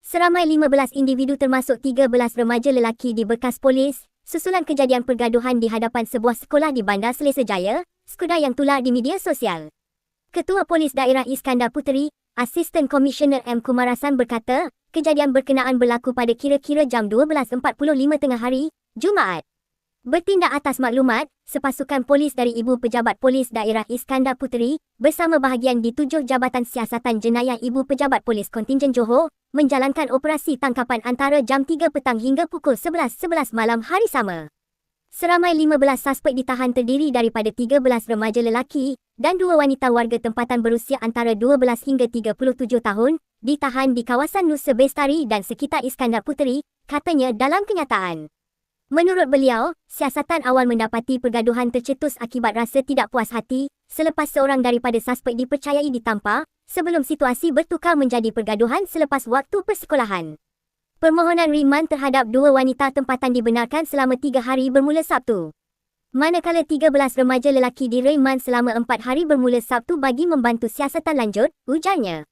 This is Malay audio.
Seramai 15 individu termasuk 13 remaja lelaki diberkas polis, susulan kejadian pergaduhan di hadapan sebuah sekolah di Bandar Selesa Jaya, sekudar yang tular di media sosial. Ketua Polis Daerah Iskandar Puteri, Asisten Komisioner M. Kumarasan berkata, kejadian berkenaan berlaku pada kira-kira jam 12.45 tengah hari, Jumaat. Bertindak atas maklumat, sepasukan polis dari Ibu Pejabat Polis Daerah Iskandar Puteri bersama bahagian di 7 Jabatan Siasatan Jenayah Ibu Pejabat Polis Kontingen Johor menjalankan operasi tangkapan antara jam 3 petang hingga pukul 11.11 malam hari sama. Seramai 15 suspek ditahan terdiri daripada 13 remaja lelaki dan 2 wanita warga tempatan berusia antara 12 hingga 37 tahun ditahan di kawasan Nusa Bestari dan sekitar Iskandar Puteri, katanya dalam kenyataan. Menurut beliau, siasatan awal mendapati pergaduhan tercetus akibat rasa tidak puas hati selepas seorang daripada suspek dipercayai ditampar sebelum situasi bertukar menjadi pergaduhan selepas waktu persekolahan. Permohonan riman terhadap 2 wanita tempatan dibenarkan selama 3 hari bermula Sabtu. Manakala 13 remaja lelaki direman selama 4 hari bermula Sabtu bagi membantu siasatan lanjut, ujarnya.